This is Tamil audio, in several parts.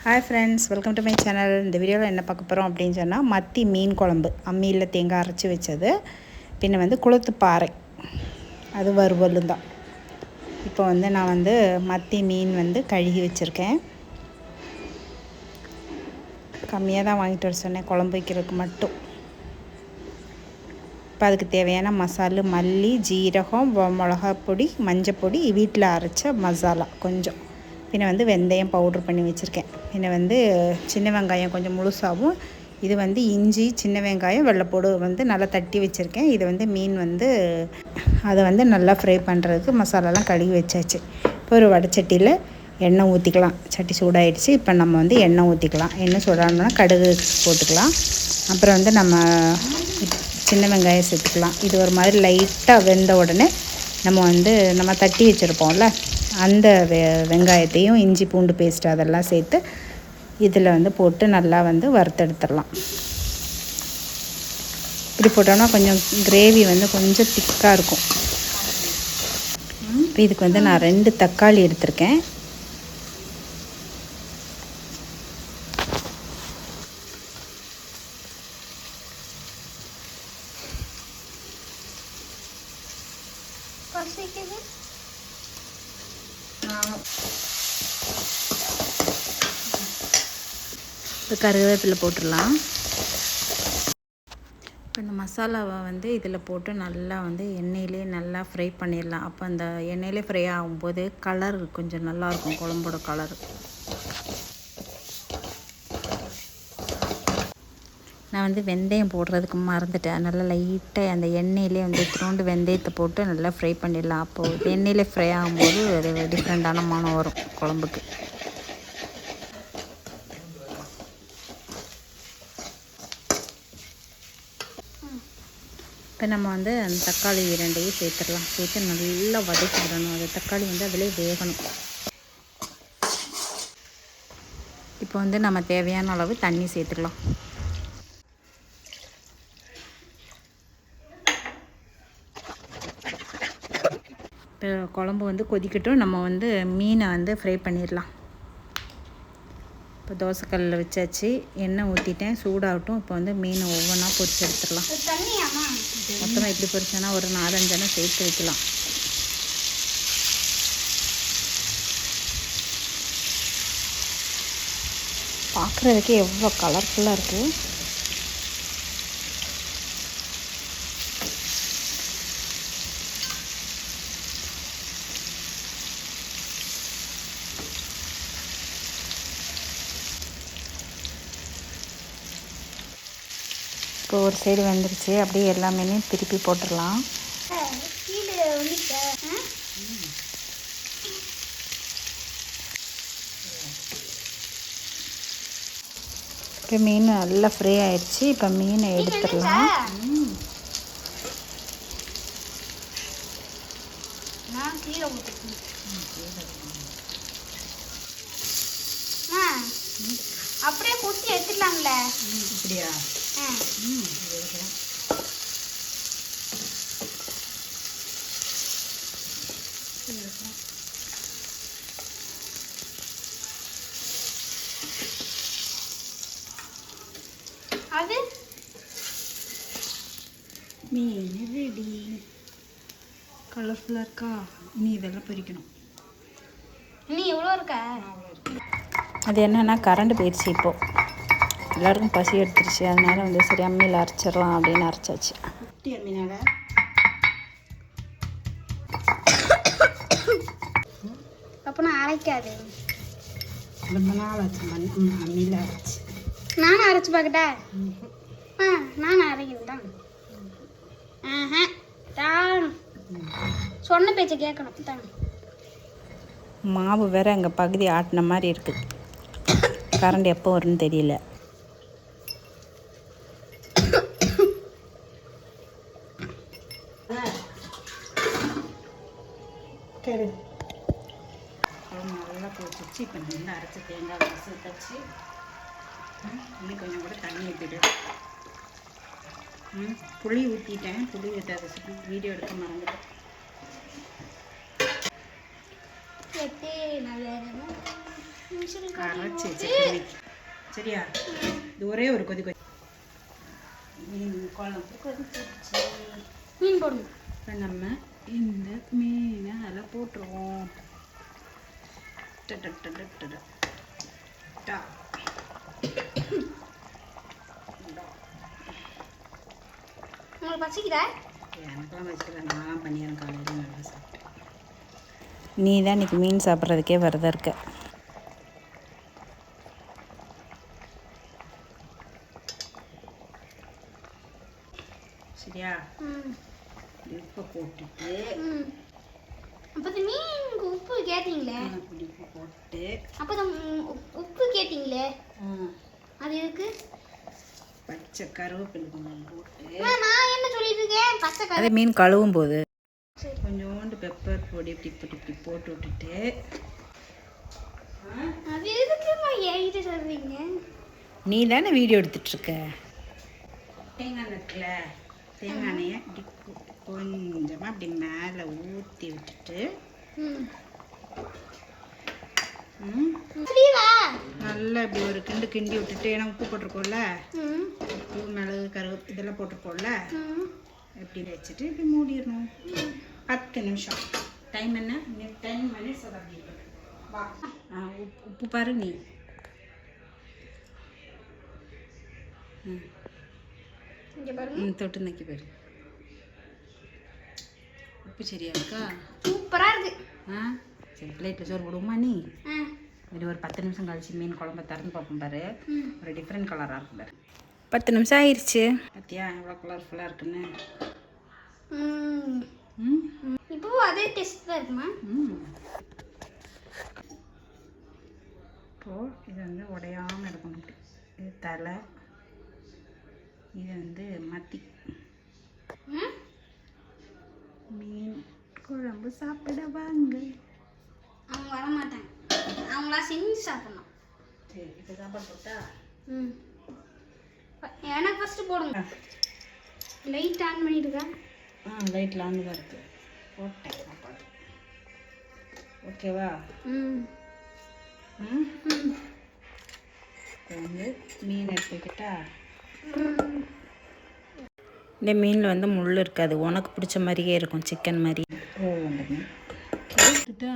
Hi friends, welcome to my channel. இந்த வீடியோவில் என்ன பார்க்க போகிறோம் அப்படின்னு சொன்னால், மத்தி மீன் குழம்பு அம்மியில் தேங்காய் அரைச்சி வச்சது, பின்ன வந்து குளத்து பாறை அது வறுவலும் தான். இப்போ வந்து நான் மத்தி மீன் கழுகி வச்சுருக்கேன். கம்மியாக தான் வாங்கிட்டு வர சொன்னேன் குழம்பு வைக்கிறதுக்கு மட்டும். இப்போ அதுக்கு தேவையான மசாலா மல்லி, ஜீரகம், மிளகாப்பொடி, மஞ்சப்பொடி, வீட்டில் அரைச்ச மசாலா கொஞ்சம், பின்ன வெந்தயம் பவுட்ரு பண்ணி வச்சுருக்கேன். பின்ன சின்ன வெங்காயம் கொஞ்சம் முழுசாகவும், இது இஞ்சி, சின்ன வெங்காயம், வெள்ளைப்பூடு நல்லா தட்டி வச்சுருக்கேன். இது மீன் அதை நல்லா ஃப்ரை பண்ணுறதுக்கு மசாலாலாம் கழுவி வச்சாச்சு. இப்போ ஒரு வடைச்சட்டியில் எண்ணெய் ஊற்றிக்கலாம். சட்டி சூடாகிடுச்சு. இப்போ நம்ம எண்ணெய் ஊற்றிக்கலாம். எண்ணெய் சூடானோன்னா கடுகு போட்டுக்கலாம். அப்புறம் நம்ம சின்ன வெங்காயம் சேர்த்துக்கலாம். இது ஒரு மாதிரி லைட்டாக வெந்த உடனே நம்ம தட்டி வச்சுருப்போம்ல அந்த வெங்காயத்தையும் இஞ்சி பூண்டு பேஸ்ட்டு அதெல்லாம் சேர்த்து இதில் போட்டு நல்லா வறுத்தெடுத்துடலாம். இப்படி போட்டோம்னா கொஞ்சம் கிரேவி கொஞ்சம் திக்காக இருக்கும். இப்போ இதுக்கு நான் 2 தக்காளி எடுத்திருக்கேன். இப்போ கருவேப்பிலை போட்டுடலாம். இப்போ இந்த மசாலாவை இதில் போட்டு நல்லா எண்ணெயிலே நல்லா ஃப்ரை பண்ணிடலாம். அப்போ அந்த எண்ணெயிலே ஃப்ரை ஆகும்போது கலர் கொஞ்சம் நல்லாயிருக்கும், குழம்போட கலர். நான் வெந்தயம் போடுறதுக்கு மறந்துட்டேன். நல்லா லைட்டாக அந்த எண்ணெயிலே இத்தினோண்டு வெந்தயத்தை போட்டு நல்லா ஃப்ரை பண்ணிடலாம். அப்போது எண்ணெயிலே ஃப்ரை ஆகும்போது அது டிஃப்ரெண்ட்டான மனம் வரும் குழம்புக்கு. இப்போ நம்ம அந்த தக்காளி 2ஐயும் சேர்த்துடலாம். சேர்த்து நல்லா வதக்கி விடணும். அது தக்காளி அதிலே வேகணும். இப்போ நம்ம தேவையான அளவு தண்ணி சேர்த்துக்கலாம். இப்போ குழம்பு கொதிக்கட்டும். நம்ம மீனை ஃப்ரை பண்ணிடலாம். இப்போ தோசைக்கல்லில் வச்சாச்சு. எண்ணெய் ஊற்றிட்டேன், சூடாகட்டும். இப்போ மீனை ஒவ்வொன்றா பொரிச்சு எடுத்துடலாம். மொத்தமாக எப்படி பொரிச்சோன்னா ஒரு 4-5 எண்ணெய் சேர்த்து வைக்கலாம். பார்க்குறதுக்கே எவ்வளோ கலர்ஃபுல்லாக இருக்குது. இப்போ ஒரு சைடு வந்துருச்சு. அப்படியே எல்லாமே திருப்பி போட்டுடலாம். இப்போ மீன் நல்லா ஃப்ரை ஆயிடுச்சு. இப்போ மீனை எடுத்துடலாம். அப்படியே குத்தி எடுத்துடலாம்ல. இப்படியா? அது மீன் ரெடி. கலர்ஃபுல்லாக இருக்கா? இனி இதெல்லாம் பொரிக்கணும். நீ எவ்வளோ இருக்க? அது என்னென்னா கரண்ட் போயிடுச்சு. இப்போது எல்லாருக்கும் பசி எடுத்துருச்சு. அதனால சரி அம்மியில் அரைச்சிடலாம் அப்படின்னு அரைச்சாச்சு. அம்மினால அப்போ நான் அரைக்காது. ரொம்ப நாள் ஆச்சு அம்மியில் அரைச்சி. நானும் அரைச்சி பார்க்கட்டா? நானும் அரைக்கிறேன் தான். தான் சொன்ன பேச்சை கேட்கணும் தான். மாவு வேற எங்கள் பகுதி ஆட்டின மாதிரி இருக்குது. கரண்ட் எப்போ வரும்னு தெரியல. நல்லா போச்சு. இப்போ நல்லா அரைச்சி தேங்காய் வச்சு தச்சு இன்னும் கொஞ்சம் கூட தண்ணி ஊற்றிடு. புளி ஊற்றிட்டேன். புளி ஊற்றாத வீடியோ எடுக்க மறந்துட்டேன். கரைச்சி வச்சுருக்கேன். சரியா? இது ஒரே ஒரு கொதி மீன் குழம்பு கொதிச்சிருச்சு. மீன் போடுங்க. இப்போ நம்ம இந்த மீனை அதில் போட்டுருவோம். உங்களுக்கு பசிக்குதா? எனக்கெல்லாம் வச்சுக்கல, நான் பண்ணிடுறேன். காலையில் நல்லா சாப்பிட்டேன். நீ தான் இன்னைக்கு மீன் சாப்பிட்றதுக்கே விரதம் இருக்க. சரியா? உப்பை போட்டுட்டு அப்போ மீனுக்கு உப்பு கேட்டீங்களே, உப்பு போட்டு அப்போ உப்பு கேட்டீங்களே, அது எதுக்கு? பச்சை கருவேப்பிலை கொஞ்சம் போட்டு. நான் என்ன சொல்லிட்டு இருக்கேன்? பச்சை அதே மீன் கழுவும் போது கொஞ்சோண்டு பெப்பர் பொடி இப்படி போட்டு விட்டுட்டு. அது எதுக்குமா என்கிட்ட சொல்றீங்க? நீ தானே வீடியோ எடுத்துட்ருக்க. தேங்காய் இருக்குல்ல, தேங்காய் எண்ணெயை இப்படி கொஞ்சமாக அப்படி மேலே ஊற்றி விட்டுட்டு நல்லா இப்படி ஒரு கிண்டி விட்டுட்டு, ஏன்னா உப்பு போட்டிருக்கோம்ல, உப்பு மிளகு கருவேப்பிலை இதெல்லாம் போட்டிருக்கோம்ல, இப்படி வச்சுட்டு இப்படி மூடிடணும். 10 நிமிஷம். டைம் என்ன? 10 minutes. அப்படி வா. உப்பு பாரு நீ. தொட்டு நக்கி பாரு. உப்பு சரியா இருக்கா? சூப்பரா இருக்கு. சரி, பிளேட்டில் சோறு போடுவோமா நீ? இது ஒரு 10 நிமிஷம் கழிச்சு மீன் குழம்பு திறந்து பார்ப்போம் பாரு. ஒரு டிஃப்ரெண்ட் கலராக இருக்கும் பாரு. 10 நிமிஷம் ஆயிடுச்சு. பார்த்தியா எவ்வளோ கலர்ஃபுல்லாக இருக்குன்னு? இப்போ அதே டேஸ்ட் தான் இருக்குமா? இப்போது இது வந்து உடையாமல் இருக்கணும். இது தலை, இது வந்து மத்தி. மீன் குழம்பு சாப்பிட வாங்க. அவங்க வர மாட்டாங்க, அவங்களா செஞ்சு சாப்பிடணும். சரி, இப்போ சாப்பாடு போட்டா? எனக்கு ஃபஸ்ட்டு போடுங்க. லைட் ஆன் பண்ணிடுங்க. லைட்டில் ஆன் தான் இருக்குது. போட்டேன் சாப்பாடு. ஓகேவா? இப்போ வந்து மீன் எடுத்துக்கிட்டா. இந்த மீனில் வந்து முள் இருக்காது, உனக்கு பிடிச்ச மாதிரியே இருக்கும், சிக்கன் மாதிரி. அந்த மீன் எடுத்துட்டா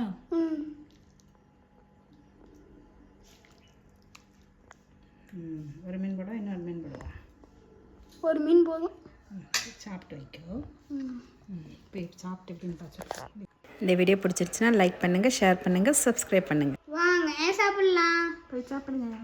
ஒரு மீன் போடுவா, இன்னொரு மீன் போடுவா. ஒரு மீன் போதும். சாப்பிட்டு வைக்கோ. இப்போ சாப்பிட்டு எப்படின்னு பார்த்து. இந்த வீடியோ பிடிச்சிருச்சுன்னா லைக் பண்ணுங்கள், ஷேர் பண்ணுங்கள், சப்ஸ்கிரைப் பண்ணுங்கள். வாங்க சாப்பிடலாம். போய் சாப்பிடுங்க.